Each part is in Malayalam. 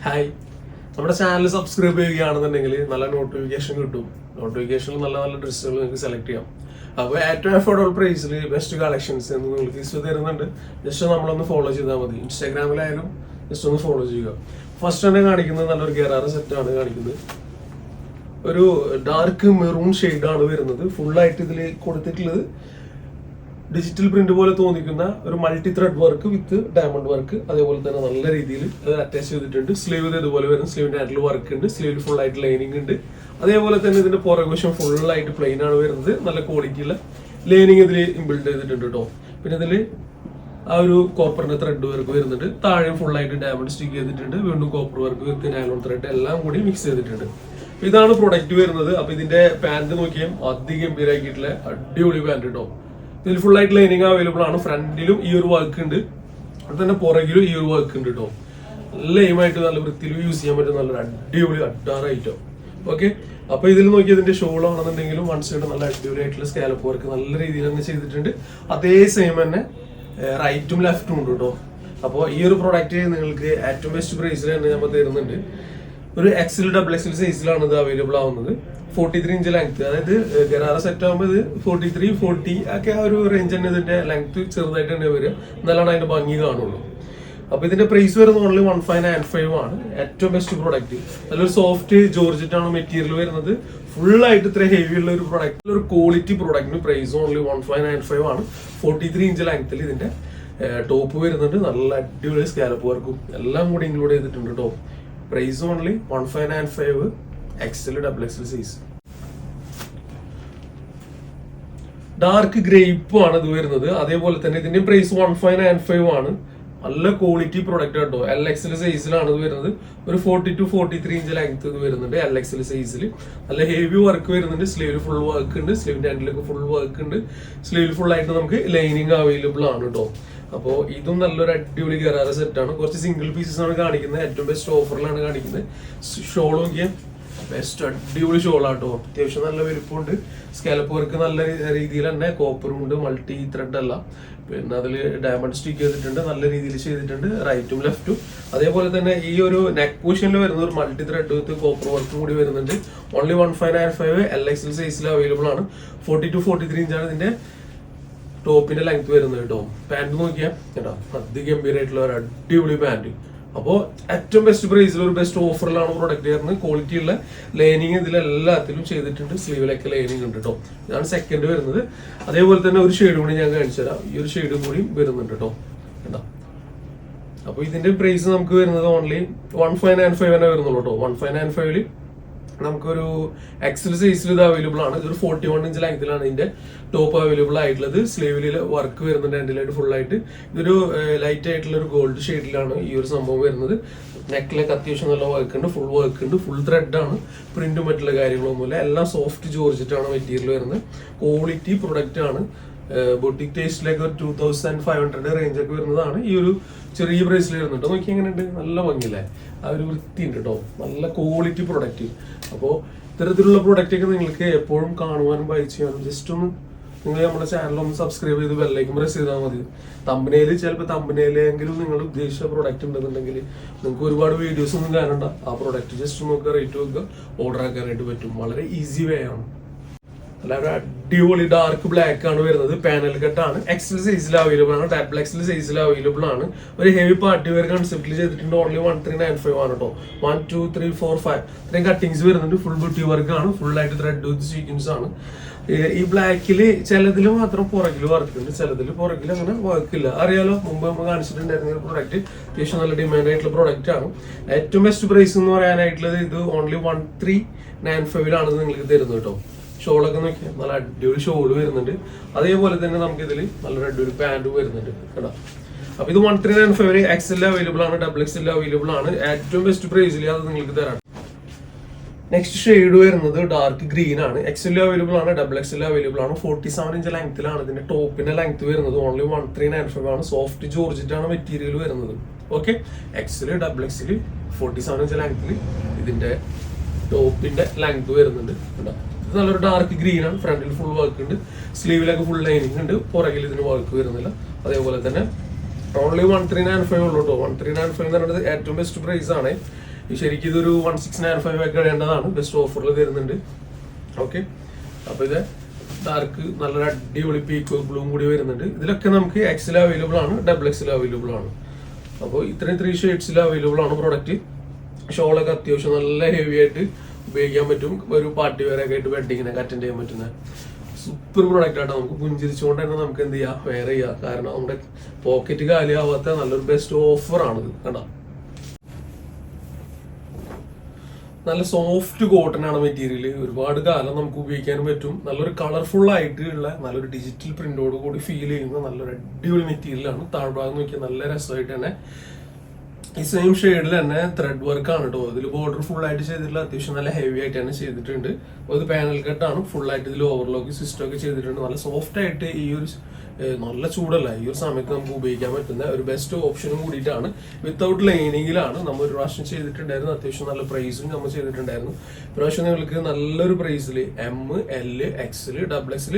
ഹായ്, നമ്മുടെ ചാനൽ സബ്സ്ക്രൈബ് ചെയ്യുകയാണെന്നുണ്ടെങ്കിൽ നല്ല നോട്ടിഫിക്കേഷൻ കിട്ടും. നോട്ടിഫിക്കേഷനിൽ നല്ല നല്ല ഡ്രസ്സുകൾ നിങ്ങൾക്ക് സെലക്ട് ചെയ്യാം. അപ്പോൾ ഏറ്റവും അഫോർഡബിൾ പ്രൈസിൽ ബെസ്റ്റ് കളക്ഷൻസ് എന്ന് നിങ്ങൾക്ക് ഇഷ്ടം തരുന്നുണ്ട്. ജസ്റ്റ് നമ്മളൊന്ന് ഫോളോ ചെയ്താൽ മതി. ഇൻസ്റ്റാഗ്രാമിലായാലും ജസ്റ്റ് ഒന്ന് ഫോളോ ചെയ്യുക. ഫസ്റ്റ് തന്നെ കാണിക്കുന്നത് നല്ലൊരു ഗറാറ സെറ്റാണ് കാണിക്കുന്നത്. ഒരു ഡാർക്ക് മെറൂൺ ഷെയ്ഡാണ് വരുന്നത്. ഫുള്ളായിട്ട് ഇതിൽ കൊടുത്തിട്ടുള്ളത് ഡിജിറ്റൽ പ്രിന്റ് പോലെ തോന്നിക്കുന്ന ഒരു multi thread work with diamond work. അതേപോലെ തന്നെ നല്ല രീതിയിൽ അത് അറ്റാച്ച് ചെയ്തിട്ടുണ്ട്. സ്ലീവ് ഇതുപോലെ വരും. സ്ലീവിന്റെ ഹാൻഡിൽ വർക്ക് ഉണ്ട്. സ്ലീവിൽ ഫുൾ ആയിട്ട് ലൈനിങ് ഉണ്ട്. അതേപോലെ തന്നെ ഇതിന്റെ പുറകുവശം ഫുൾ ആയിട്ട് പ്ലെയിൻ ആണ് വരുന്നത്. നല്ല ക്വാളിറ്റിയുള്ള ലൈനിങ് ഇതിൽ ഇൻബിൽഡ് ചെയ്തിട്ടുണ്ട് കേട്ടോ. പിന്നെ ഇതിൽ ആ ഒരു കോപ്പറിന്റെ ത്രെഡ് വർക്ക് വരുന്നുണ്ട്. താഴെ ഫുൾ ആയിട്ട് ഡയമണ്ട് സ്റ്റിക്ക് ചെയ്തിട്ടുണ്ട്. വീണ്ടും copper work with nylon thread എല്ലാം കൂടി മിക്സ് ചെയ്തിട്ടുണ്ട്. ഇതാണ് പ്രൊഡക്റ്റ് വരുന്നത്. അപ്പൊ ഇതിന്റെ പാന്റ് നോക്കിയാൽ അതിഗംഭീരമാക്കിയിട്ടുള്ള അടിപൊളി പാന്റ് കേട്ടോ. ഇതിൽ ഫുൾ ആയിട്ട് ലൈനിങ് അവൈലബിൾ ആണ്. ഫ്രണ്ടിലും ഈ ഒരു വർക്ക് ഉണ്ട്, അത് തന്നെ പുറകിലും ഈ ഒരു വർക്ക് ഉണ്ട് കേട്ടോ. നല്ല എയിമായിട്ട് നല്ല വൃത്തിയിൽ യൂസ് ചെയ്യാൻ പറ്റും. നല്ലൊരു അടിപൊളി അഡാറ് ഐറ്റം. ഓക്കെ, അപ്പൊ ഇതിൽ നോക്കി ഇതിന്റെ ഷോൾ ആണെന്നുണ്ടെങ്കിലും വൺ സൈഡ് നല്ല അടിപൊളി ആയിട്ടുള്ള സ്കാലപ്പ് വർക്ക് നല്ല രീതിയിൽ തന്നെ ചെയ്തിട്ടുണ്ട്. അതേ സെയിം തന്നെ റൈറ്റും ലെഫ്റ്റും ഉണ്ട് കേട്ടോ. അപ്പോൾ ഈ ഒരു പ്രോഡക്റ്റ് നിങ്ങൾക്ക് ഏറ്റവും ബെസ്റ്റ് പ്രൈസിൽ തന്നെ നമ്മൾ തരുന്നുണ്ട്. ഒരു എക്സൽ ഡബിൾ എക്സൽ സൈസിലാണ് ഇത് അവൈലബിൾ ആവുന്നത്. 43 ഇഞ്ച് ലെങ്ത്, അതായത് ഗറാറ സെറ്റ് ആകുമ്പോൾ ഇത് 43, 40 ഒക്കെ ആ ഒരു റേഞ്ച് തന്നെ ഇതിന്റെ ലെങ്ത് ചെറുതായിട്ട് തന്നെ വരിക. എന്നാലാണ് അതിന്റെ ഭംഗി കാണുള്ളൂ. അപ്പൊ ഇതിന്റെ പ്രൈസ് വരുന്നത് ഓൺലി 1595 ആണ്. ഏറ്റവും ബെസ്റ്റ് പ്രോഡക്റ്റ്. നല്ലൊരു സോഫ്റ്റ് ജോർജറ്റ് ആണ് മെറ്റീരിയൽ വരുന്നത്. ഫുൾ ആയിട്ട് ഇത്ര ഹെവി ഉള്ള ഒരു പ്രോഡക്റ്റ്, ഒരു ക്വാളിറ്റി പ്രോഡക്റ്റിന് പ്രൈസ് ഓൺലി 1595 ആണ്. 43 ഇഞ്ച് ലെങ്ത്തിൽ ഇതിന്റെ ടോപ്പ് വരുന്നുണ്ട്. നല്ല അടിപൊളി സ്കാലപ്പ് വർക്കും എല്ലാം കൂടി ഇൻക്ലൂഡ് ചെയ്തിട്ടുണ്ട് കേട്ടോ. Price only 1595, XL double XL size. Dark grape ആണ് ഇത് വരുന്നത്. അതേപോലെ തന്നെ ഇതിന്റെ പ്രൈസ് 1595 ആണ്. നല്ല ക്വാളിറ്റി പ്രൊഡക്റ്റ് കേട്ടോ. എൽ എക്സൽ സൈസിലാണ് ഇത് വരുന്നത്. ഒരു 40 to 43 ഇഞ്ച് ലെങ്ത് ഇത് വരുന്നുണ്ട് എൽ എക്സൽ സൈസിൽ. നല്ല ഹെവി വർക്ക് വരുന്നുണ്ട്. സ്ലീവിൽ ഫുൾ വർക്ക് ഉണ്ട്. സ്ലീവിന്റെ ഹാൻഡിലൊക്കെ ഫുൾ വർക്ക് ഉണ്ട്. സ്ലീവിൽ ഫുൾ ആയിട്ട് നമുക്ക് ലൈനിങ് അവൈലബിൾ ആണ് കേട്ടോ. അപ്പോൾ ഇതും നല്ലൊരു അടിപൊളി ഗറാറ സെറ്റ് ആണ്. കുറച്ച് സിംഗിൾ പീസസ് ആണ് കാണിക്കുന്നത്. ഏറ്റവും ബെസ്റ്റ് ഓഫറിലാണ് കാണിക്കുന്നത്. ഷോൾ നോക്കിയാൽ ബെസ്റ്റ് അടിപൊളി ഷോളാട്ടോ. അത്യാവശ്യം നല്ല വലുപ്പമുണ്ട്. സ്കാലപ്പ് വർക്ക് നല്ല രീതിയിൽ തന്നെ കോപ്പറും ഉണ്ട്. മൾട്ടി ത്രെഡ് അല്ല. പിന്നെ അതിൽ ഡയമണ്ട് സ്റ്റിക്ക് ചെയ്തിട്ടുണ്ട്. നല്ല രീതിയിൽ ചെയ്തിട്ടുണ്ട് റൈറ്റും ലെഫ്റ്റും. അതേപോലെ തന്നെ ഈ ഒരു നെക്ക് പോർഷനിൽ വരുന്ന ഒരു മൾട്ടി ത്രെഡ് വിത്ത് കോപ്പർ വർക്കും കൂടി വരുന്നുണ്ട്. ഓൺലി 1595 എൽ എക്സൽ സൈസിൽ അവൈലബിൾ ആണ്. 40 to 43 ഇഞ്ചാണ് ഇതിന്റെ ടോപ്പിന്റെ ലെങ്ത് വരുന്നത് കേട്ടോ. പാന്റ് നോക്കിയാൽ കേട്ടോ, അതിഗംഭീരമായിട്ടുള്ള ഒരു അടിപൊളി പാന്റ്. അപ്പോൾ ഏറ്റവും ബെസ്റ്റ് പ്രൈസിൽ ഒരു ബെസ്റ്റ് ഓഫറിലാണ് പ്രൊഡക്റ്റ് വരുന്നത്. ക്വാളിറ്റി ഉള്ള ലൈനിങ് ഇതിലെല്ലാത്തിലും ചെയ്തിട്ടുണ്ട്. സ്ലീവിലൊക്കെ ലൈനിങ് ഉണ്ട് കേട്ടോ. ഇതാണ് സെക്കൻഡ് വരുന്നത്. അതേപോലെ തന്നെ ഒരു ഷെയ്ഡ് കൂടി ഞാൻ കാണിച്ചു തരാം. ഈ ഒരു ഷെയ്ഡും കൂടി വരുന്നുണ്ട് കേട്ടോ. കേട്ടോ, അപ്പൊ ഇതിന്റെ പ്രൈസ് നമുക്ക് വരുന്നത് ഓൺലി 1595 തന്നെ വരുന്നുള്ളൂ കേട്ടോ. 1595 നമുക്കൊരു എക്സൽ സൈസിൽ ഇത് അവൈലബിൾ ആണ്. ഇതൊരു 41 ഇഞ്ച് ലെങ്തിലാണ് ഇതിന്റെ ടോപ്പ് അവൈലബിൾ ആയിട്ടുള്ളത്. സ്ലീവിൽ വർക്ക് വരുന്നുണ്ട് ഹാൻഡിലായിട്ട് ഫുൾ ആയിട്ട്. ഇതൊരു ലൈറ്റ് ആയിട്ടുള്ള ഒരു ഗോൾഡ് ഷെയ്ഡിലാണ് ഈ ഒരു സംഭവം വരുന്നത്. നെക്കിലൊക്കെ അത്യാവശ്യം നല്ല വർക്ക് ഉണ്ട്. ഫുൾ വർക്ക് ഉണ്ട്. ഫുൾ ത്രെഡ് ആണ്. പ്രിന്റും മറ്റുള്ള കാര്യങ്ങളൊന്നുമില്ല. എല്ലാം സോഫ്റ്റ് ജോർജറ്റ് ആണ് മെറ്റീരിയൽ വരുന്നത്. ക്വാളിറ്റി പ്രൊഡക്റ്റ് ആണ്. ബൊട്ടിക് ടേസ്റ്റിലേക്ക് ഒരു 2500 റേഞ്ച് ഒക്കെ വരുന്നതാണ്. ഈ ഒരു ചെറിയ പ്രൈസിൽ വരുന്നുണ്ട്. നോക്കി എങ്ങനെയുണ്ട്, നല്ല ഭംഗിയില്ലേ, ആ ഒരു വൃത്തി ഉണ്ട് കേട്ടോ. നല്ല ക്വാളിറ്റി പ്രൊഡക്റ്റ്. അപ്പോൾ ഇത്തരത്തിലുള്ള പ്രൊഡക്റ്റ് ഒക്കെ നിങ്ങൾക്ക് എപ്പോഴും കാണുവാനും ബൈ ചെയ്യാനും ജസ്റ്റ് ഒന്ന് നിങ്ങൾ നമ്മുടെ ചാനൽ ഒന്ന് സബ്സ്ക്രൈബ് ചെയ്ത് ബെല്ലൈക്കൻ പ്രസ് ചെയ്താൽ മതി. തമ്പനയിൽ ചിലപ്പോൾ തമ്പനയിലെങ്കിലും നിങ്ങൾ ഉദ്ദേശിച്ച പ്രൊഡക്റ്റ് ഉണ്ടെന്നുണ്ടെങ്കിൽ നിങ്ങൾക്ക് ഒരുപാട് വീഡിയോസ് ഒന്നും കാണണ്ട. ആ പ്രൊഡക്റ്റ് ജസ്റ്റ് നോക്കുക, റേറ്റ് നോക്കുക, ഓർഡർ ആക്കാനായിട്ട് പറ്റും. വളരെ ഈസി വേ ആണ്. അല്ലാതെ അടിപൊളി ഡാർക്ക് ബ്ലാക്ക് ആണ് വരുന്നത്. പാനൽ കട്ടാണ്. എക്സൽ സൈസിൽ അവൈലബിൾ ആണ്. ഡബിൾ എക്സൽ സൈസിൽ അവൈലബിൾ ആണ്. ഒരു ഹെവി പാർട്ടി വെയർ കൺസെപ്റ്റിൽ ചെയ്തിട്ടുണ്ട്. ഓൺലി 1395 ആണ് കേട്ടോ. 1 2 3 4 5 ഇത്രയും കട്ടിങ്സ് വരുന്നുണ്ട്. ഫുൾ ബുട്ടി വർക്ക് ആണ്. ഫുൾ ആയിട്ട് ത്രെഡ് വിത്ത് സീക്വൻസ് ആണ്. ഈ ബ്ലാക്കില് ചിലതിൽ മാത്രം പുറകിൽ വർക്ക് ഉണ്ട്, ചിലതിൽ പുറകിൽ അങ്ങനെ വർക്കില്ല. അറിയാലോ, മുമ്പ് നമ്മൾ കാണിച്ചിട്ടുണ്ടായിരുന്ന പ്രോഡക്റ്റ് അത്യാവശ്യം നല്ല ഡിമാൻഡ് ആയിട്ടുള്ള പ്രോഡക്റ്റ് ആണ്. ഏറ്റവും ബെസ്റ്റ് പ്രൈസ് എന്ന് പറയാനായിട്ടുള്ളത് ഇത് ഓൺലി 1395 നിങ്ങൾക്ക് തരുന്നത് കേട്ടോ. ഷോളൊക്കെ നോക്കിയാൽ നല്ല അടിപൊളി ഷോള് വരുന്നുണ്ട്. അതേപോലെ തന്നെ നമുക്ക് ഇതിൽ നല്ലൊരു അടിപൊളി പാൻറ്റും വരുന്നുണ്ട് കേട്ടോ. അപ്പൊ ഇത് 1395 എക്സൽ അവൈലബിൾ ആണ്. ഡബിൾ എക്സൽ അവൈലബിൾ ആണ്. ഏറ്റവും ബെസ്റ്റ് പ്രൈസിൽ അത് നിങ്ങൾക്ക് തരാം. നെക്സ്റ്റ് ഷെയ്ഡ് വരുന്നത് ഡാർക്ക് ഗ്രീൻ ആണ്. എക്സൽ അവൈലബിൾ ആണ്. ഡബിൾ എക്സൽ അവൈലബിൾ ആണ്. 47 ഇഞ്ച് ലെങ്ത്തിലാണ് ഇതിന്റെ ടോപ്പിന്റെ ലെങ്ത് വരുന്നത്. ഓൺലി 1395 ആണ്. സോഫ്റ്റ് ജോർജറ്റ് ആണ് മെറ്റീരിയൽ വരുന്നത്. Okay, XL double XL 47 inch ലെങ്ത്തിൽ ഇതിന്റെ ടോപ്പിന്റെ ലെങ്ത് വരുന്നുണ്ട് കേട്ടോ. ഇത് നല്ലൊരു ഡാർക്ക് ഗ്രീൻ ആണ്. ഫ്രണ്ടിൽ ഫുൾ വർക്ക് ഉണ്ട്. സ്ലീവിലൊക്കെ ഫുൾ ലൈനിങ് ഉണ്ട്. പുറകിൽ ഇതിന് വർക്ക് വരുന്നില്ല. അതേപോലെ തന്നെ ഓൺലി 1395 ഉള്ളൂ കേട്ടോ. 1395 എന്ന് പറയുന്നത് ഏറ്റവും ബെസ്റ്റ് പ്രൈസ് ആണ്. ശരിക്കും ഇതൊരു 1695 ഒക്കെ ഇടേണ്ടതാണ്, ബെസ്റ്റ് ഓഫറിൽ തരുന്നുണ്ട്. ഓക്കെ, അപ്പൊ ഇത് ഡാർക്ക് നല്ലൊരു അടിപൊളി പീക്കോ ബ്ലൂം കൂടി വരുന്നുണ്ട്. ഇതിലൊക്കെ നമുക്ക് എക്സിൽ അവൈലബിൾ ആണ്, ഡബിൾ എക്സിൽ അവൈലബിൾ ആണ്. അപ്പോൾ ഇത്രയും 3 ഷെയ്ഡ്സിൽ അവൈലബിൾ ആണ് പ്രൊഡക്റ്റ്. ഷോളൊക്കെ അത്യാവശ്യം നല്ല ഹെവി ആയിട്ട് ഉപയോഗിക്കാൻ പറ്റും, ഒരു പാർട്ടി വെയർ ഒക്കെ ആയിട്ട് വെഡിങ്ങിനൊക്കെ അറ്റൻഡ് ചെയ്യാൻ പറ്റുന്ന സൂപ്പർ പ്രൊഡക്റ്റ് ആട്ടോ. നമുക്ക് പുഞ്ചിരിച്ചുകൊണ്ട് തന്നെ നമുക്ക് എന്ത് ചെയ്യാം, വെയർ ചെയ്യാം. കാരണം നമ്മുടെ പോക്കറ്റ് കാലിയാവാത്ത നല്ലൊരു ബെസ്റ്റ് ഓഫറാണിത്. കണ്ടോ, നല്ല സോഫ്റ്റ് കോട്ടൺ ആണ് മെറ്റീരിയൽ. ഒരുപാട് കാലം നമുക്ക് ഉപയോഗിക്കാനും പറ്റും. നല്ലൊരു കളർഫുൾ ആയിട്ടുള്ള നല്ലൊരു ഡിജിറ്റൽ പ്രിന്റോട് കൂടി ഫീൽ ചെയ്യുന്ന നല്ലൊരു അടിപൊളി മെറ്റീരിയലാണ്. താഴ്ഭാഗം നോക്കിയാൽ നല്ല രസമായിട്ട് തന്നെ ഈ സെയിം ഷെയ്ഡിൽ തന്നെ ത്രെഡ് വർക്ക് ആണ് കേട്ടോ. ഇതിൽ ബോർഡർ ഫുൾ ആയിട്ട് ചെയ്തിട്ടുള്ള അത്യാവശ്യം നല്ല ഹെവി ആയിട്ട് തന്നെ ചെയ്തിട്ടുണ്ട്. ഇത് പാനൽ കട്ടാണ്, ഫുൾ ആയിട്ട് ഇതിൽ ഓവർലോക്ക് സിസ്റ്റം ഒക്കെ ചെയ്തിട്ടുണ്ട്. നല്ല സോഫ്റ്റ് ആയിട്ട് ഈ ഒരു നല്ല ചൂടല്ല ഈ ഒരു സമയത്ത് നമുക്ക് ഉപയോഗിക്കാൻ പറ്റുന്ന ഒരു ബെസ്റ്റ് ഓപ്ഷനും കൂടിയിട്ടാണ്. വിത്തൗട്ട് ലൈനിങ്ങിലാണ് നമ്മൾ ഒരു പ്രാവശ്യം ചെയ്തിട്ടുണ്ടായിരുന്നു. അത്യാവശ്യം നല്ല പ്രൈസും നമ്മൾ ചെയ്തിട്ടുണ്ടായിരുന്നു. പ്രാവശ്യം നിങ്ങൾക്ക് നല്ലൊരു പ്രൈസിൽ എം, എൽ, എക്സിൽ, ഡബിൾ എക്സിൽ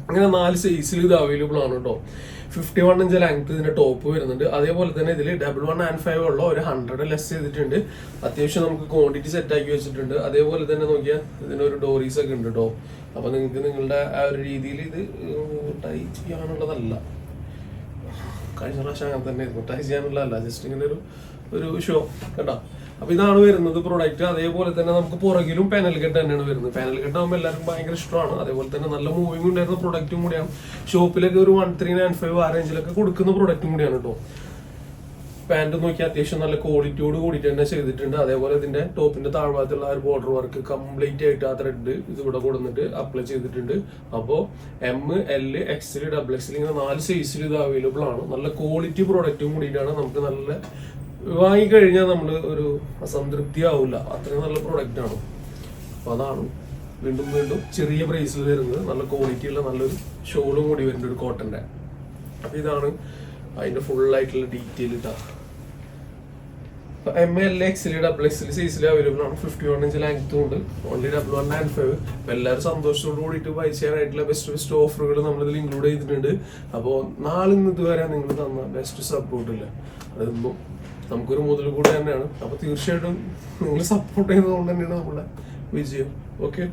അങ്ങനെ 4 സൈസിൽ ഇത് അവൈലബിൾ ആണ് കേട്ടോ. 51 ഇഞ്ച് ലെങ്ത് ഇതിന്റെ ടോപ്പ് വരുന്നുണ്ട്. അതേപോലെ തന്നെ ഇതിൽ 1195 ഉള്ള ഒരു 100 ലെസ് ചെയ്തിട്ടുണ്ട്. അത്യാവശ്യം നമുക്ക് ക്വാണ്ടിറ്റി സെറ്റ് ആക്കി വെച്ചിട്ടുണ്ട്. അതേപോലെ തന്നെ നോക്കിയാൽ ഇതിനൊരു ഡോറീസ് ഒക്കെ ഉണ്ട് കേട്ടോ. അപ്പൊ നിങ്ങൾക്ക് നിങ്ങളുടെ ആ ഒരു രീതിയിൽ ഇത് ടൈ ചെയ്യാനുള്ളതല്ല, കഴിഞ്ഞ പ്രാവശ്യം അങ്ങനെ തന്നെ ആയിരുന്നു, ടൈ ചെയ്യാനുള്ളതല്ല, ജസ്റ്റ് ഇങ്ങനെ ഒരു ഷോ കേട്ടോ. അപ്പൊ ഇതാണ് വരുന്നത് പ്രൊഡക്റ്റ്. അതേപോലെ തന്നെ നമുക്ക് പുറകിലും പാനൽ കെട്ട് തന്നെയാണ് വരുന്നത്. പാനൽ കെട്ട് ആകുമ്പോൾ എല്ലാവർക്കും ഭയങ്കര ഇഷ്ടമാണ്. അതേപോലെ തന്നെ നല്ല മൂവിങ് ഉണ്ടായിരുന്ന പ്രൊഡക്റ്റും കൂടിയാണ്. ഷോപ്പിലൊക്കെ ഒരു 1395 ആ റേഞ്ചിലൊക്കെ കൊടുക്കുന്ന പ്രൊഡക്റ്റും കൂടിയാണ് കേട്ടോ. പാന്റ് നോക്കിയാൽ അത്യാവശ്യം നല്ല ക്വാളിറ്റിയോട് കൂടിയിട്ട് തന്നെ ചെയ്തിട്ടുണ്ട്. അതേപോലെ ഇതിന്റെ ടോപ്പിന്റെ താഴ്ഭാഗത്തുള്ള ആ ഒരു ബോർഡർ വർക്ക് കംപ്ലീറ്റ് ആയിട്ട് ആ ത്രെഡ് ഇത് ഇവിടെ കൊടുത്തിട്ട് അപ്ലൈ ചെയ്തിട്ടുണ്ട്. അപ്പോൾ എം, എൽ, എക്സിൽ, ഡബിൾ എക്സിൽ ഇങ്ങനെ 4 സൈസിൽ ഇത് അവൈലബിൾ ആണ്. നല്ല ക്വാളിറ്റി പ്രൊഡക്റ്റും കൂടിയിട്ടാണ്. നമുക്ക് നല്ല വാങ്ങിക്കഴിഞ്ഞാൽ നമ്മൾ ഒരു അസംതൃപ്തി ആവില്ല, അത്രയും നല്ല പ്രൊഡക്റ്റ് ആണ്. അപ്പൊ അതാണ് വീണ്ടും ചെറിയ പ്രൈസിൽ വരുന്നത്. നല്ല ക്വാളിറ്റി ഉള്ള നല്ലൊരു ഷോളും കൂടി വരുന്നുണ്ട് ഒരു കോട്ടന്റെ. അപ്പൊ ഇതാണ് അതിന്റെ ഫുൾ ആയിട്ടുള്ള ഡീറ്റെയിൽ ഇട്ടാ. എം, എൽ, എക്സിൽ, ഡബിൾ എക്സിൽ സൈസിൽ അവൈലബിൾ ആണ്. 51 ഇഞ്ച് ലെങ്ത്തും ഉണ്ട്. ഓൺലി 1195. അപ്പൊ എല്ലാവരും സന്തോഷത്തോട് കൂടിയിട്ട് ബൈ ചെയ്യാനായിട്ടുള്ള ബെസ്റ്റ് ഓഫറുകൾ നമ്മളിതിൽ ഇൻക്ലൂഡ് ചെയ്തിട്ടുണ്ട്. അപ്പോൾ നാളിന്ന് ഇതുവരെ നിങ്ങൾ തന്ന ബെസ്റ്റ് സപ്പോർട്ടില്ല, അതൊന്നും നമുക്കൊരു മുതൽ കൂടെ തന്നെയാണ്. അപ്പൊ തീർച്ചയായിട്ടും നിങ്ങൾ സപ്പോർട്ട് ചെയ്യുന്നതുകൊണ്ട് തന്നെയാണ് നമ്മുടെ വിജയം. ഓക്കെ,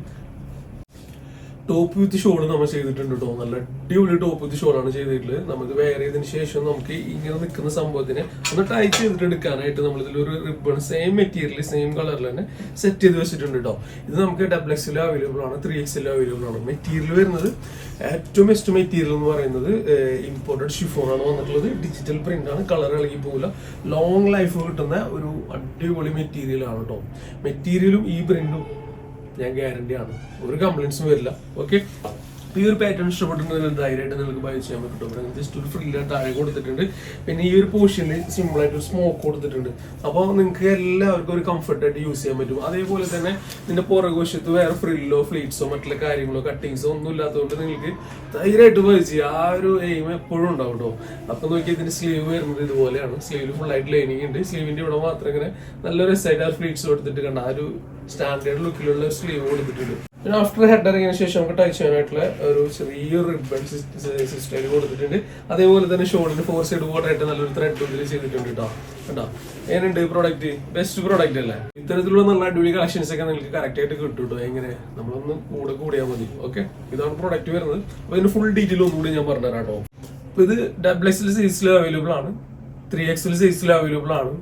ടോപ്പ് വിത്ത് ഷോൾ നമ്മൾ ചെയ്തിട്ടുണ്ട് കേട്ടോ. നല്ല അടിപൊളി ടോപ്പ് വിത്ത് ഷോളാണ് ചെയ്തിട്ടുള്ളത്. നമുക്ക് വെയർ ചെയ്തതിന് ശേഷം നമുക്ക് ഇങ്ങനെ നിൽക്കുന്ന സംഭവത്തിനെ ഒന്ന് ടൈ ചെയ്തിട്ട് എടുക്കാനായിട്ട് നമ്മൾ ഇതിലൊരു റിബൺ സെയിം മെറ്റീരിയൽ സെയിം കളറിൽ തന്നെ സെറ്റ് ചെയ്ത് വെച്ചിട്ടുണ്ട് കേട്ടോ. ഇത് നമുക്ക് ഡബിൾ എക്സിൽ അവൈലബിൾ ആണ്, 3 എക്സിൽ അവൈലബിൾ ആണ്. മെറ്റീരിയൽ വരുന്നത് ഏറ്റവും ബെസ്റ്റ് മെറ്റീരിയൽ എന്ന് പറയുന്നത് ഇമ്പോർട്ടഡ് ഷിഫോൺ ആണ് വന്നിട്ടുള്ളത്. ഡിജിറ്റൽ പ്രിന്റ് ആണ്, കളർ ഇളകി പോകില്ല, ലോങ് ലൈഫ് കിട്ടുന്ന ഒരു അടിപൊളി മെറ്റീരിയൽ ആണ് കേട്ടോ. മെറ്റീരിയലും ഈ പ്രിന്റും ഞാൻ ഗ്യാരണ്ടി ആണ്, ഒരു കംപ്ലൈൻസും വരില്ല. ഓക്കെ, ഈ ഒരു പാറ്റേൺ ഇഷ്ടപ്പെട്ടിട്ടുണ്ടെങ്കിൽ ധൈര്യമായിട്ട് നിങ്ങൾക്ക് ബൈ ചെയ്യാൻ പറ്റും. ജസ്റ്റ് ഒരു ഫ്രില്ല് താഴെ കൊടുത്തിട്ടുണ്ട്. പിന്നെ ഈ ഒരു പോർഷനിൽ സിമ്പിൾ ആയിട്ട് ഒരു സ്മോക്ക് കൊടുത്തിട്ടുണ്ട്. അപ്പോൾ നിങ്ങൾക്ക് എല്ലാവർക്കും ഒരു കംഫർട്ടായിട്ട് യൂസ് ചെയ്യാൻ പറ്റും. അതേപോലെ തന്നെ ഇതിന്റെ പുറകുവശത്ത് വേറെ ഫ്രില്ലോ ഫ്ലീറ്റ്സോ മറ്റുള്ള കാര്യങ്ങളോ കട്ടിങ്സോ ഒന്നും ഇല്ലാത്തതുകൊണ്ട് നിങ്ങൾക്ക് ധൈര്യമായിട്ട് ബൈ ചെയ്യാം. ആ ഒരു എയിം എപ്പോഴും ഉണ്ടാവും കേട്ടോ. അപ്പൊ നോക്കി ഇതിന്റെ സ്ലീവ് വരുന്നത് ഇതുപോലെയാണ്. സ്ലീവിൽ ഫുൾ ആയിട്ട് ലൈനിങ് ഉണ്ട്. സ്ലീവിന്റെ ഇവിടെ മാത്രം ഇങ്ങനെ നല്ലൊരു രസമായിട്ട് ആ ഫ്ലീറ്റ്സ് കൊടുത്തിട്ട് കണ്ട ആ ഒരു സ്റ്റാൻഡേർഡ് ലുക്കിലുള്ള സ്ലീവ് കൊടുത്തിട്ടുണ്ട്. പിന്നെ ആഫ്റ്റർ ഹെഡ് ഇറങ്ങിയതിനു ശേഷം നമുക്ക് ടൈ ചെയ്യാനായിട്ടുള്ള ഒരു ചെറിയൊരു റിബൺ സിസ്റ്റം കൊടുത്തിട്ടുണ്ട്. അതേപോലെ തന്നെ ഷോളിന് 4 സൈഡ് ബോർഡർ ആയിട്ട് നല്ലൊരു ത്രെഡ് ഇതിൽ ചെയ്തിട്ടുണ്ട് കേട്ടോ. കേട്ടോ, എങ്ങനെയുണ്ട് പ്രോഡക്റ്റ്? ബെസ്റ്റ് പ്രോഡക്റ്റ് അല്ലേ? ഇത്തരത്തിലുള്ള നല്ല അടിപൊളി കളക്ഷൻസ് ഒക്കെ നിങ്ങൾക്ക് കറക്റ്റ് ആയിട്ട് കിട്ടും കേട്ടോ. എങ്ങനെ നമ്മളൊന്ന് കൂടിയാൽ മതി. ഓക്കെ, ഇതാണ് പ്രോഡക്റ്റ് വരുന്നത്. അപ്പൊ ഇതിന്റെ ഫുൾ ഡീറ്റെയിൽ ഒന്നുകൂടി ഞാൻ പറഞ്ഞുതരാം കേട്ടോ. അപ്പൊ ഇത് ഡബിൾ എക്സിൽ സൈസിൽ അവൈലബിൾ ആണ്, 3 എക്സിൽ സൈസിൽ അവൈലബിൾ ആണ്.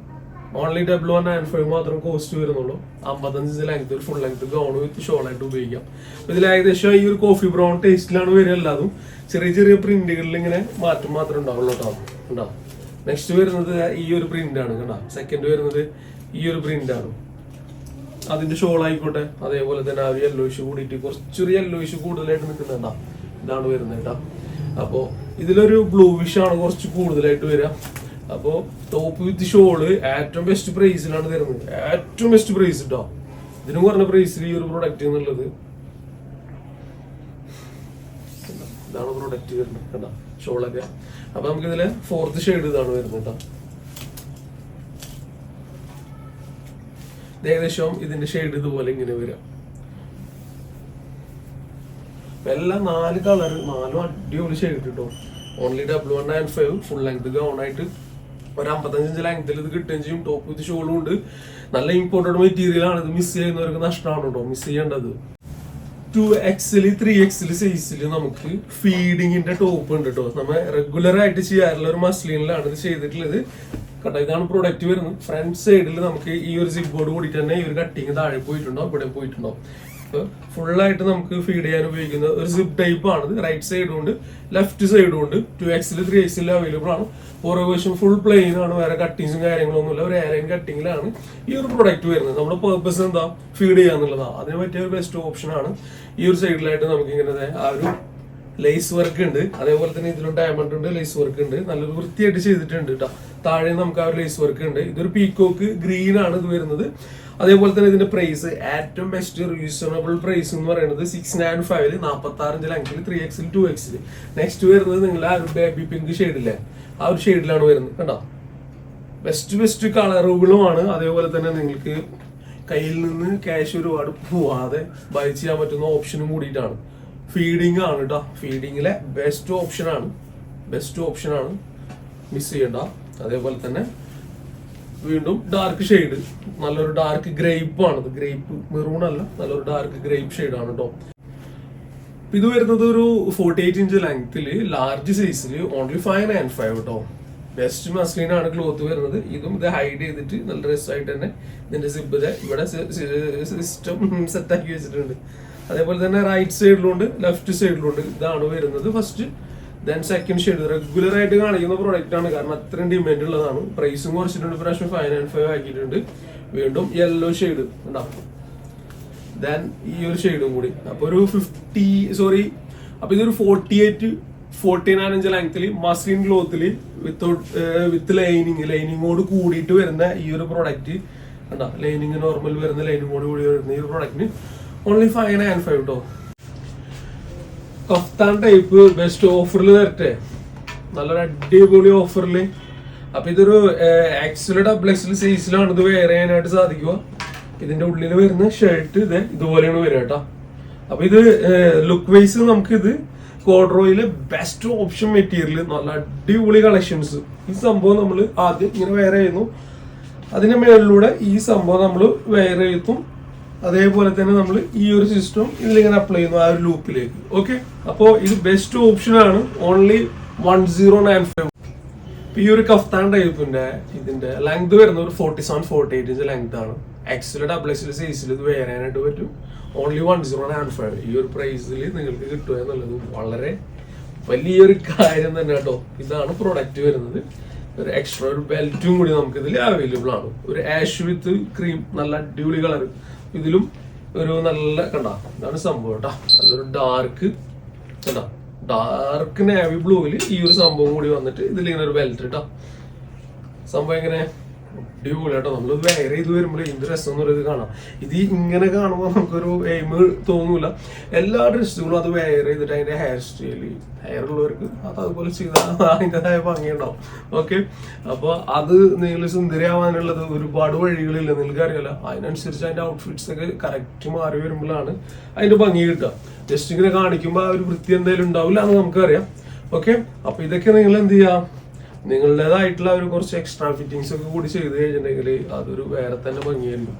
ഓൺലി 1195 മാത്രം കോസ്റ്റ് വരുന്നുള്ളൂ. 55 ഇഞ്ച് ലെങ്ത്, ഒരു ഫുൾ ലെങ്ത് ഗൗൺ വിത്ത് ഷോൾ ആയിട്ട് ഉപയോഗിക്കാം. ഇതിൽ ഏകദേശം ഈ ഒരു കോഫി ബ്രൗൺ ടേസ്റ്റിലാണ് വരിക. എല്ലാതും ചെറിയ പ്രിന്റുകളിൽ ഇങ്ങനെ മാറ്റം മാത്രമേ ഉണ്ടാവുള്ളൂ കേട്ടോ. ഉണ്ടാവും. നെക്സ്റ്റ് വരുന്നത് ഈ ഒരു പ്രിന്റ് ആണ് കേട്ടോ. സെക്കൻഡ് വരുന്നത് ഈ ഒരു പ്രിന്റ് ആണ്. അതിന്റെ ഷോൾ ആയിക്കോട്ടെ. അതേപോലെ തന്നെ ആ ഒരു യെല്ലോയിഷ് കൂടിയിട്ട് കുറച്ചൊരു യെല്ലോയിഷ് കൂടുതലായിട്ട് നിൽക്കുന്നുണ്ടാ. ഇതാണ് വരുന്നത് കേട്ടോ. അപ്പോ ഇതിലൊരു ബ്ലൂവിഷ് ആണ് കുറച്ച് കൂടുതലായിട്ട് വരിക. അപ്പോ ടോപ്പ് വിത്ത് ഷോള് ഏറ്റവും ബെസ്റ്റ് പ്രൈസിലാണ് തരുന്നത്. ഏറ്റവും ബെസ്റ്റ് പ്രൈസ് കേട്ടോ. ഇതിന് പറഞ്ഞ പ്രൈസിൽ ഈ ഒരു പ്രൊഡക്റ്റ് എന്നുള്ളത് ഇതാണ് പ്രൊഡക്റ്റ് വരുന്നത് കേട്ടോ. ഷോളൊക്കെ അപ്പൊ നമുക്ക് ഇതിലെ 4th ഷെയ്ഡ് ഇതാണ് വരുന്നത് കേട്ടോ. ഏകദേശം ഇതിന്റെ ഷെയ്ഡ് ഇതുപോലെ ഇങ്ങനെ വരാം. എല്ലാം 4 കളർ, 4 അടിപൊളി ഷെയ്ഡ് കിട്ടും. ഓൺലി 1195 ഫുൾ ലെങ്ത് ഗൗൺ ആയിട്ട് ഒരു 55 ലെങ്ത്തിൽ ഇത് കിട്ടുകയും ചെയ്യും. ടോപ്പ് വിത്ത് ഷോളും ഉണ്ട്. നല്ല ഇമ്പോർട്ടഡ് മെറ്റീരിയൽ ആണ്. ഇത് മിസ് ചെയ്യുന്നവർക്ക് നഷ്ടമാണ് കേട്ടോ, മിസ് ചെയ്യേണ്ടത്. 2XL 3XL സൈസിൽ നമുക്ക് ഫീഡിങ്ങിന്റെ ടോപ്പ് ഉണ്ട് കേട്ടോ. നമ്മൾ റെഗുലർ ആയിട്ട് ചെയ്യാറുള്ള ഒരു മസ്ലിനിലാണ് ഇത് ചെയ്തിട്ടുള്ളത് കേട്ടോ. ഇതാണ് പ്രൊഡക്റ്റ് വരുന്നത്. ഫ്രണ്ട് സൈഡിൽ നമുക്ക് ഈ ഒരു സിപ്പ് ബോർഡ് കൂടിയിട്ട് തന്നെ ഈ ഒരു കട്ടിങ് താഴെ പോയിട്ടുണ്ടോ, ഇവിടെ പോയിട്ടുണ്ടോ. ഫുള്ളായിട്ട് നമുക്ക് ഫീഡ് ചെയ്യാൻ ഉപയോഗിക്കുന്ന ഒരു സിപ്പ് ടൈപ്പ് ആണിത്. റൈറ്റ് സൈഡും ഉണ്ട്, ലെഫ്റ്റ് സൈഡും ഉണ്ട്. 2XL 3XL അവൈലബിൾ ആണ്. പുറകുവശം ഫുൾ പ്ലെയിൻ ആണ്, വേറെ കട്ടിങ്സും കാര്യങ്ങളൊന്നുമില്ല. ഒരു എയർലൈൻ കട്ടിങ്ങിലാണ് ഈ ഒരു പ്രൊഡക്റ്റ് വരുന്നത്. നമ്മുടെ പർപ്പസ് എന്താ, ഫീഡ് ചെയ്യാന്നുള്ളതാണ്. അതിന് പറ്റിയ ഒരു ബെസ്റ്റ് ഓപ്ഷൻ ആണ്. ഈ ഒരു സൈഡിലായിട്ട് നമുക്ക് ഇങ്ങനെ ആ ഒരു ലേസ് വർക്ക് ഉണ്ട്. അതേപോലെ തന്നെ ഇതിലും ഡയമണ്ട് ഉണ്ട്, ലേസ് വർക്ക് ഉണ്ട്. നല്ലൊരു വൃത്തിയായിട്ട് ചെയ്തിട്ടുണ്ട് കേട്ടോ. താഴെ നമുക്ക് ആ ഒരു ലേസ് വർക്ക് ഉണ്ട്. ഇതൊരു പീക്കോക്ക് ഗ്രീൻ ആണ് ഇത് വരുന്നത്. അതേപോലെ തന്നെ ഇതിന്റെ പ്രൈസ് ഏറ്റവും ബെസ്റ്റ് റീസണബിൾ പ്രൈസ് എന്ന് പറയുന്നത് 695 46 ലെങ്ത്തിൽ 3XL 2XL. നെക്സ്റ്റ് വരുന്നത് നിങ്ങൾ ആ ഒരു ബേബി പിങ്ക് ഷെയ്ഡില്ലേ, ആ ഒരു ഷെയ്ഡിലാണ് വരുന്നത് കണ്ടോ. ബെസ്റ്റ് കളറുകളുമാണ്. അതേപോലെ തന്നെ നിങ്ങൾക്ക് കയ്യിൽ നിന്ന് ക്യാഷ് ഒരുപാട് പോവാതെ ബൈ ചെയ്യാൻ പറ്റുന്ന ഓപ്ഷനും കൂടിയിട്ടാണ്. ഫീഡിങ് ആണ് കേട്ടോ. ഫീഡിങ്ങിലെ ബെസ്റ്റ് ഓപ്ഷനാണ്, മിസ് ചെയ്യണ്ട. അതേപോലെ തന്നെ വീണ്ടും ഡാർക്ക് ഷെയ്ഡ്, നല്ലൊരു ഡാർക്ക് ഗ്രേപ്പ് ആണത്. ഗ്രേപ്പ് മെറൂൺ അല്ല, നല്ലൊരു ഡാർക്ക് ഗ്രേപ്പ് ഷെയ്ഡ് ആണ് കേട്ടോ. ഇത് വരുന്നത് ഒരു 48 ഇഞ്ച് ലെങ്ത്തിൽ ലാർജ് സൈസിൽ ഓൺലി 595 കേട്ടോ. ബെസ്റ്റ് മസ്ലിൻ ആണ് ക്ലോത്ത് വരുന്നത്. ഇതും ഇത് ഹൈഡ് ചെയ്തിട്ട് നല്ല രസമായിട്ട് തന്നെ ഇതിന്റെ സിബ് ഇവിടെ സിസ്റ്റം സെറ്റ് ആക്കി വെച്ചിട്ടുണ്ട്. അതേപോലെ തന്നെ റൈറ്റ് സൈഡിലുണ്ട്, ലെഫ്റ്റ് സൈഡിലുണ്ട്. ഇതാണ് വരുന്നത് first. Then second shade regular ആയിട്ട് കാണിക്കുന്ന പ്രോഡക്റ്റ് ആണ്, കാരണം അത്രയും ഡിമാൻഡ് ഉള്ളതാണ്. പ്രൈസും കുറച്ചിട്ടുണ്ട്, പ്രാവശ്യം 595 ആക്കിയിട്ടുണ്ട്. വീണ്ടും യെല്ലോ ഷെയ്ഡ് ഉണ്ടാവും. ദെൻ ഈ ഒരു ഷെയ്ഡും കൂടി. അപ്പൊ ഒരു അപ്പൊ ഇതൊരു 49 ഇഞ്ച് ലെങ്ത്തിൽ മസ്ലിൻ ക്ലോത്തിൽ വിത്ത് ലൈനിങ്ങോട് കൂടിയിട്ട് വരുന്ന ഈ ഒരു പ്രോഡക്റ്റ് കണ്ടോ. ലൈനിങ് നോർമൽ വരുന്ന ലൈനിങ്ങോട് കൂടി വരുന്ന ഈ ഒരു പ്രോഡക്റ്റിന് ഓൺലി 595 കേട്ടോ. കഫ്താൻ ടൈപ്പ് ബെസ്റ്റ് ഓഫറിൽ തരട്ടെ, നല്ലൊരു അടിപൊളി ഓഫറിൽ. അപ്പൊ ഇതൊരു XL XXL സൈസിലാണ് ഇത് വെയർ ചെയ്യാനായിട്ട് സാധിക്കുക. ഇതിന്റെ ഉള്ളിൽ വരുന്ന ഷർട്ട് ഇതുപോലെയാണ് വരിക കേട്ടോ. അപ്പൊ ഇത് ലുക്ക് വൈസ് നമുക്ക് ഇത് കോഡ്രോയിലെ ബെസ്റ്റ് ഓപ്ഷൻ മെറ്റീരിയൽ, നല്ല അടിപൊളി കളക്ഷൻസ്. ഈ സംഭവം നമ്മൾ ആദ്യം ഇങ്ങനെ വെയർ ചെയ്യുന്നു, അതിന്റെ മേളിലൂടെ ഈ സംഭവം നമ്മൾ വെയർ ചെയ്തും അതേപോലെ തന്നെ നമ്മൾ ഈ ഒരു സിസ്റ്റം ഇതിലിങ്ങനെ അപ്ലൈ ചെയ്യുന്നു ആ ഒരു ലൂപ്പിലേക്ക്. ഓക്കെ, അപ്പോൾ ഇത് ബെസ്റ്റ് ഓപ്ഷൻ ആണ്. ഓൺലി 1095. ഈ ഒരു കഫ്താൻ ടൈപ്പിന്റെ ഇതിന്റെ ലെങ്ത് വരുന്ന ഒരു 47-48 ഇഞ്ച് ലെങ്ത് ആണ്. XL XXL സൈസിൽ ഇത് വെയർ ചെയ്യാനായിട്ട് പറ്റും. ഓൺലി 1095. ഈ ഒരു പ്രൈസിൽ നിങ്ങൾക്ക് കിട്ടുക എന്നുള്ളത് വളരെ വലിയൊരു കാര്യം തന്നെ കേട്ടോ. ഇതാണ് പ്രൊഡക്റ്റ് വരുന്നത്. ഒരു എക്സ്ട്രാ ഒരു ബെൽറ്റും കൂടി നമുക്ക് ഇതിൽ അവൈലബിൾ ആണ്. ഒരു ആഷ് വിത്ത് ക്രീം, നല്ല അടിപൊളി കളർ. ഇതിലും ഒരു നല്ല കണ്ടാ, ഇതാണ് സംഭവം കേട്ടോ. നല്ലൊരു ഡാർക്ക് കണ്ടാ, ഡാർക്ക് നേവി ബ്ലൂവിൽ ഈ ഒരു സംഭവം കൂടി വന്നിട്ട് ഇതിലിങ്ങനെ ഒരു ബെൽറ്റ് കേട്ടോ. സംഭവം ഇങ്ങനെ അടിപൊളി കേട്ടോ. നമ്മൾ വെയർ ചെയ്ത് വരുമ്പോൾ എന്ത് രസം എന്ന് പറയുന്നത് കാണാം. ഇത് ഇങ്ങനെ കാണുമ്പോൾ നമുക്കൊരു എയിം തോന്നൂല. എല്ലാ ഡ്രസ്സുകളും അത് വെയർ ചെയ്തിട്ട് അതിന്റെ ഹെയർ ഉള്ളവർക്ക് അത് അതുപോലെ ചെയ്താൽ അതിൻ്റെതായ ഭംഗിയുണ്ടാവും. ഓക്കെ, അപ്പൊ അത് നിങ്ങൾ സുന്ദരിയാവാനുള്ളത് ഒരുപാട് വഴികളില്ല, നിങ്ങൾക്ക് അറിയാലോ. അതിനനുസരിച്ച് അതിന്റെ ഔട്ട്ഫിറ്റ്സ് ഒക്കെ കറക്റ്റ് മാറി വരുമ്പോഴാണ് അതിന്റെ ഭംഗി കിട്ടുക. ജസ്റ്റ് ഇങ്ങനെ കാണിക്കുമ്പോൾ ആ ഒരു വൃത്തി എന്തായാലും ഉണ്ടാവില്ല എന്ന് നമുക്കറിയാം. ഓക്കെ, അപ്പൊ ഇതൊക്കെ നിങ്ങൾ എന്ത് ചെയ്യാം, നിങ്ങളുടേതായിട്ടുള്ള ഒരു കുറച്ച് എക്സ്ട്രാ ഫിറ്റിങ്സ് ഒക്കെ കൂടി ചെയ്ത് കഴിഞ്ഞിട്ടുണ്ടെങ്കിൽ അതൊരു വേറെ തന്നെ ഭംഗിയായിരിക്കും.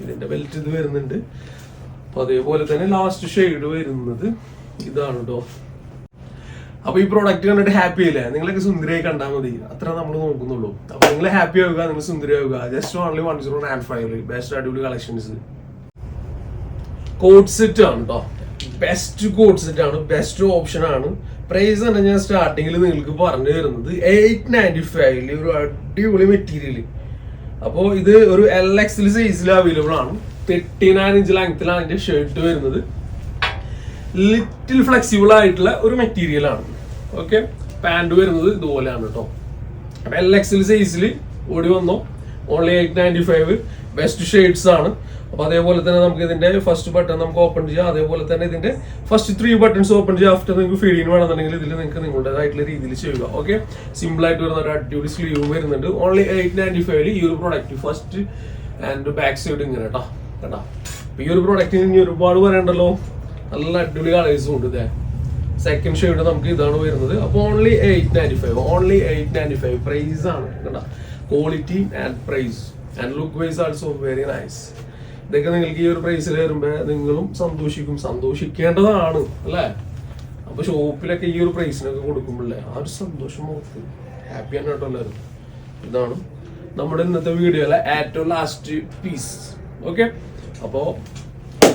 ഇതിന്റെ ബെൽറ്റ് ഇത് വരുന്നുണ്ട്. അപ്പൊ അതേപോലെ തന്നെ ലാസ്റ്റ് ഷെയ്ഡ് വരുന്നത് ഇതാണ് കേട്ടോ. അപ്പൊ ഈ പ്രോഡക്റ്റ് കണ്ടിട്ട് ഹാപ്പി ആയില്ലേ? നിങ്ങളൊക്കെ സുന്ദരിയായി കണ്ടാൽ മതി, അത്ര നമ്മൾ നോക്കുന്നുള്ളൂ. അപ്പൊ നിങ്ങൾ ഹാപ്പി ആവുക, നിങ്ങൾ സുന്ദരിയാവുക. ജസ്റ്റ് ഓൺലി 1095 ബെസ്റ്റ് അടിപൊളി കളക്ഷൻസ്. കോഡ് സെറ്റ് ആണ് കേട്ടോ. ബെസ്റ്റ് കോഡ് സെറ്റ് ആണ്, ബെസ്റ്റ് ഓപ്ഷൻ ആണ്. പ്രൈസ് തന്നെ ഞാൻ സ്റ്റാർട്ടിങ്ങിൽ നിങ്ങൾക്ക് പറഞ്ഞു തരുന്നത് 895 ഒരു അടിപൊളി മെറ്റീരിയൽ. അപ്പോൾ ഇത് ഒരു LXL സൈസിൽ അവൈലബിൾ ആണ്. 39 ഇഞ്ച് ലെങ്ത്തിലാണ് അതിന്റെ ഷർട്ട് വരുന്നത്. ലിറ്റിൽ ഫ്ലെക്സിബിൾ ആയിട്ടുള്ള ഒരു മെറ്റീരിയൽ ആണ്. ഓക്കെ, പാന്റ് വരുന്നത് ഇതുപോലെയാണ് കേട്ടോ. അപ്പൊ LXL സൈസിൽ ഓടി വന്നോ. ഓൺലി 895. ബെസ്റ്റ് ഷെയ്ഡ്സ് ആണ്. അപ്പൊ അതേപോലെ തന്നെ നമുക്ക് ഇതിന്റെ ഫസ്റ്റ് ബട്ടൺ നമുക്ക് ഓപ്പൺ ചെയ്യാം. അതേപോലെ തന്നെ ഇതിന്റെ ഫസ്റ്റ് 3 ബട്ടൺസ് ഓപ്പൺ ചെയ്യാം. ആഫ്റ്റർ നിങ്ങൾക്ക് ഫീഡിങ് വേണമെന്നുണ്ടെങ്കിൽ ഇതിൽ നിങ്ങൾക്ക് നിങ്ങളുടേതായിട്ടുള്ള രീതിയിൽ ചെയ്യുക. ഓക്കെ, സിമ്പിൾ ആയിട്ട് വരുന്ന ഒരു അടിപൊളി സ്ലീവ് വരുന്നുണ്ട്. ഓൺലി 895 ഈ ഒരു product first and back side ഇങ്ങനെ കേട്ടോ. കേട്ടോ, ഈ ഒരു പ്രോഡക്റ്റിന് ഇനി ഒരുപാട് പറയണ്ടല്ലോ. നല്ല അടിപൊളി കളേഴ്സും ഉണ്ട്. ഇതേ സെക്കൻഡ് ഷെയ്ഡ് നമുക്ക് ഇതാണ് വരുന്നത്. അപ്പോൾ ഓൺലി 895 പ്രൈസ് ആണ് കേട്ടോ. Quality and price and look wise also very nice. ഇതൊക്കെ നിങ്ങൾക്ക് ഈ ഒരു പ്രൈസിൽ വരുമ്പോൾ നിങ്ങളും സന്തോഷിക്കേണ്ടതാണ് അല്ലേ. അപ്പൊ ഷോപ്പിലൊക്കെ ഈ ഒരു പ്രൈസിനൊക്കെ കൊടുക്കുമ്പോഴേ ആ ഒരു സന്തോഷം നോക്ക് ഹാപ്പിയാണ് കേട്ടോ എല്ലാവരും. ഇതാണ് നമ്മുടെ ഇന്നത്തെ വീഡിയോയിലെ ഏറ്റവും ലാസ്റ്റ് പീസ്. ഓക്കെ, അപ്പോ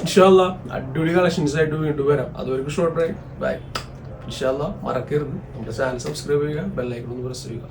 ഇൻഷാല്ലാ അടിപൊളി കളക്ഷൻസ് ആയിട്ട് വീണ്ടും വരാം. അതുവരെയും ഷോർട്ട് ബൈ. ഇൻഷാല്ലാ മറക്കരുത് നമ്മുടെ ചാനൽ സബ്സ്ക്രൈബ് ചെയ്യുക, ബെൽ ഐക്കൺ ഒന്ന് പ്രസ് ചെയ്യുക.